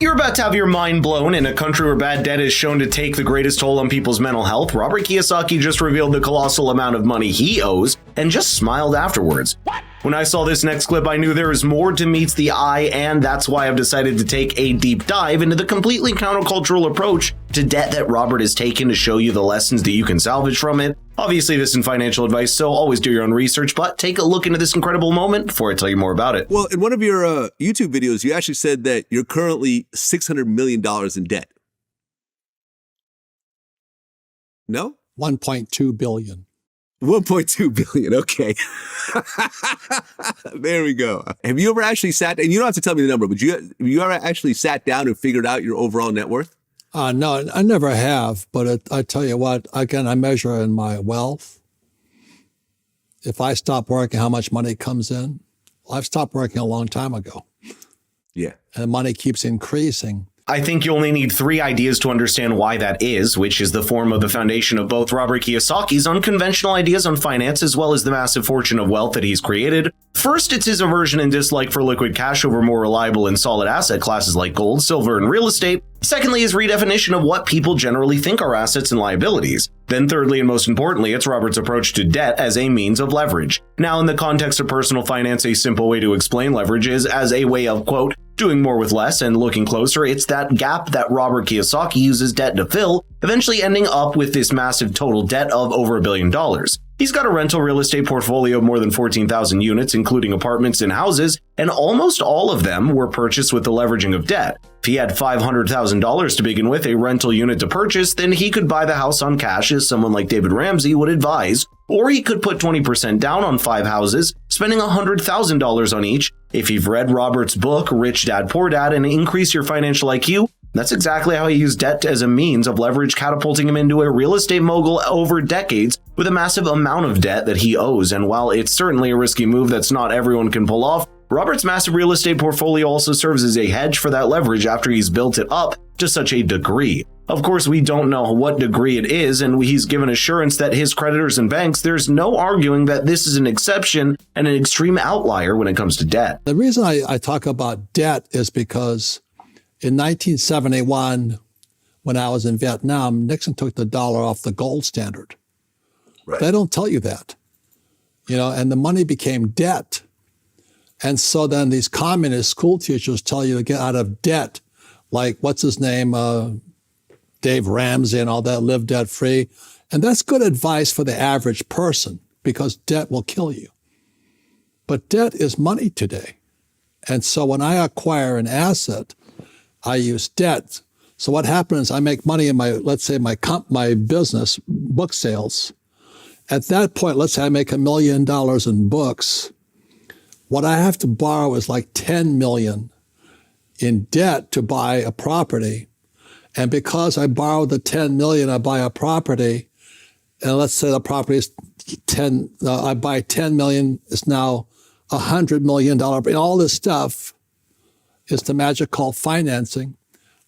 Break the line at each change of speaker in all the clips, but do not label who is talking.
You're about to have your mind blown. In a country where bad debt is shown to take the greatest toll on people's mental health, Robert Kiyosaki just revealed the colossal amount of money he owes and just smiled afterwards. When I saw this next clip, I knew there is more to meets the eye, and that's why I've decided to take a deep dive into the completely countercultural approach to debt that Robert has taken to show you the lessons that you can salvage from it. Obviously, this isn't financial advice, so always do your own research, but take a look into this incredible moment before I tell you more about it.
Well, in one of your YouTube videos, you actually said that you're currently $600 million in debt. No?
1.2 billion.
1.2 billion. Okay. There we go. Have you ever actually sat, and you don't have to tell me the number, but have you ever actually sat down and figured out your overall net worth?
No, I never have, but I tell you what, again, I measure in my wealth. If I stop working, how much money comes in? I've stopped working a long time ago.
Yeah.
And money keeps increasing.
I think you only need 3 ideas to understand why that is, which is the form of the foundation of both Robert Kiyosaki's unconventional ideas on finance as well as the massive fortune of wealth that he's created. First, it's his aversion and dislike for liquid cash over more reliable and solid asset classes like gold, silver, and real estate. Secondly, his redefinition of what people generally think are assets and liabilities. Then thirdly, and most importantly, it's Robert's approach to debt as a means of leverage. Now, in the context of personal finance, a simple way to explain leverage is as a way of, quote, doing more with less, and looking closer, it's that gap that Robert Kiyosaki uses debt to fill, eventually ending up with this massive total debt of over $1 billion. He's got a rental real estate portfolio of more than 14,000 units, including apartments and houses, and almost all of them were purchased with the leveraging of debt. If he had $500,000 to begin with, a rental unit to purchase, then he could buy the house on cash, as someone like David Ramsey would advise, or he could put 20% down on 5 houses, spending $100,000 on each. If you've read Robert's book, Rich Dad, Poor Dad, and increase your financial IQ, that's exactly how he used debt as a means of leverage, catapulting him into a real estate mogul over decades with a massive amount of debt that he owes. And while it's certainly a risky move that's not everyone can pull off, Robert's massive real estate portfolio also serves as a hedge for that leverage after he's built it up to such a degree. Of course, we don't know what degree it is, and he's given assurance that his creditors and banks, there's no arguing that this is an exception and an extreme outlier when it comes to debt.
The reason I talk about debt is because in 1971, when I was in Vietnam, Nixon took the dollar off the gold standard. Right. They don't tell you that, and the money became debt. And so then these communist school teachers tell you to get out of debt, like what's his name, Dave Ramsey and all that, live debt free. And that's good advice for the average person because debt will kill you. But debt is money today. And so when I acquire an asset, I use debt. So what happens is I make money in let's say my business, book sales. At that point, let's say I make $1 million in books. What I have to borrow is like $10 million in debt to buy a property. And because I borrow the $10 million, I buy a property. And let's say the property is I buy $10 million, it's now $100 million. And all this stuff is the magic called financing.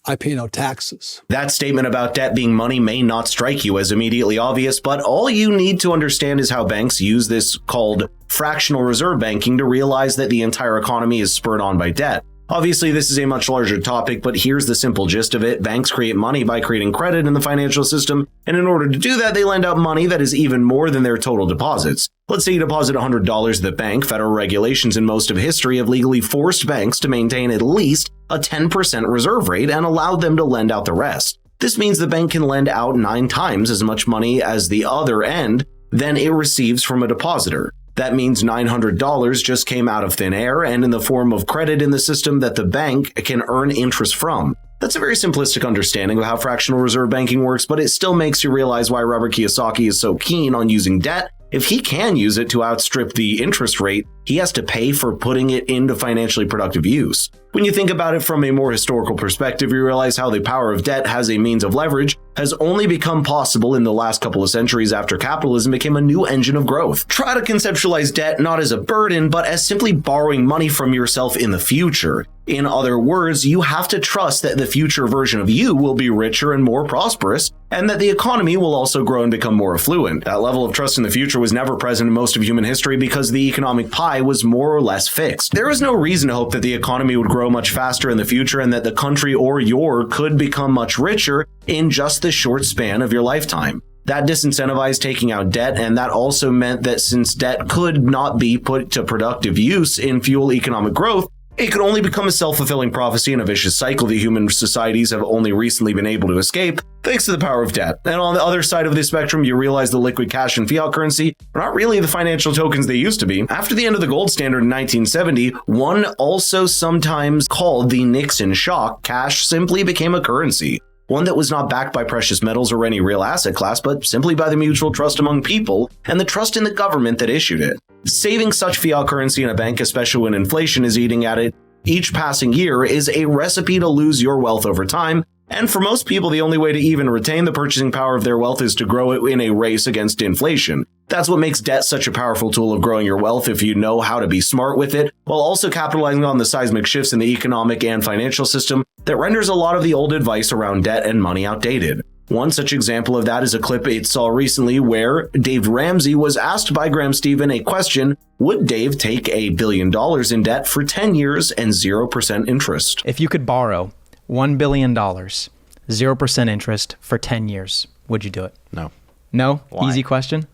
I pay no taxes.
That statement about debt being money may not strike you as immediately obvious, but all you need to understand is how banks use this called fractional reserve banking to realize that the entire economy is spurred on by debt. Obviously, this is a much larger topic, but here's the simple gist of it. Banks create money by creating credit in the financial system, and in order to do that, they lend out money that is even more than their total deposits. Let's say you deposit $100 at the bank. Federal regulations in most of history have legally forced banks to maintain at least a 10% reserve rate and allowed them to lend out the rest. This means the bank can lend out 9 times as much money as the other end than it receives from a depositor. That means $900 just came out of thin air and in the form of credit in the system that the bank can earn interest from. That's a very simplistic understanding of how fractional reserve banking works, but it still makes you realize why Robert Kiyosaki is so keen on using debt. If he can use it to outstrip the interest rate, he has to pay for putting it into financially productive use. When you think about it from a more historical perspective, you realize how the power of debt has a means of leverage has only become possible in the last couple of centuries after capitalism became a new engine of growth. Try to conceptualize debt not as a burden, but as simply borrowing money from yourself in the future. In other words, you have to trust that the future version of you will be richer and more prosperous, and that the economy will also grow and become more affluent. That level of trust in the future was never present in most of human history because the economic pie was more or less fixed. There is no reason to hope that the economy would grow much faster in the future and that the country or your could become much richer in just the short span of your lifetime. That disincentivized taking out debt, and that also meant that since debt could not be put to productive use in fuel economic growth, it could only become a self-fulfilling prophecy and a vicious cycle that human societies have only recently been able to escape thanks to the power of debt. And on the other side of the spectrum, you realize the liquid cash and fiat currency are not really the financial tokens they used to be. After the end of the gold standard in 1970, one also sometimes called the Nixon shock, cash simply became a currency. One that was not backed by precious metals or any real asset class, but simply by the mutual trust among people and the trust in the government that issued it. Saving such fiat currency in a bank, especially when inflation is eating at it each passing year, is a recipe to lose your wealth over time. And for most people, the only way to even retain the purchasing power of their wealth is to grow it in a race against inflation. That's what makes debt such a powerful tool of growing your wealth if you know how to be smart with it, while also capitalizing on the seismic shifts in the economic and financial system that renders a lot of the old advice around debt and money outdated. One such example of that is a clip it saw recently where Dave Ramsey was asked by Graham Stephan a question: would Dave take $1 billion in debt for 10 years and 0% interest?
If you could borrow $1 billion, 0% interest for 10 years, would you do it?
No.
No?
Why?
Easy question.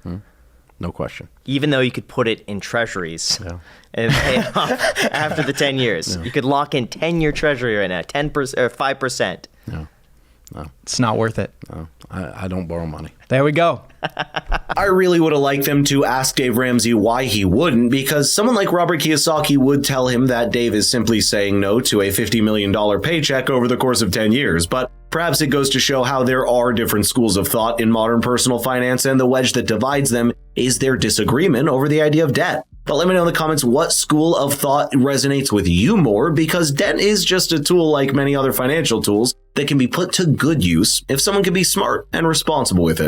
No question.
Even though you could put it in treasuries and pay off after the 10 years. You could lock in 10-year treasury right now, 10% or 5%.
No.
It's not worth it.
No. I don't borrow money.
There we go.
I really would have liked them to ask Dave Ramsey why he wouldn't, because someone like Robert Kiyosaki would tell him that Dave is simply saying no to a $50 million paycheck over the course of 10 years. But perhaps it goes to show how there are different schools of thought in modern personal finance, and the wedge that divides them is their disagreement over the idea of debt. But let me know in the comments what school of thought resonates with you more, because debt is just a tool like many other financial tools that can be put to good use if someone can be smart and responsible with it.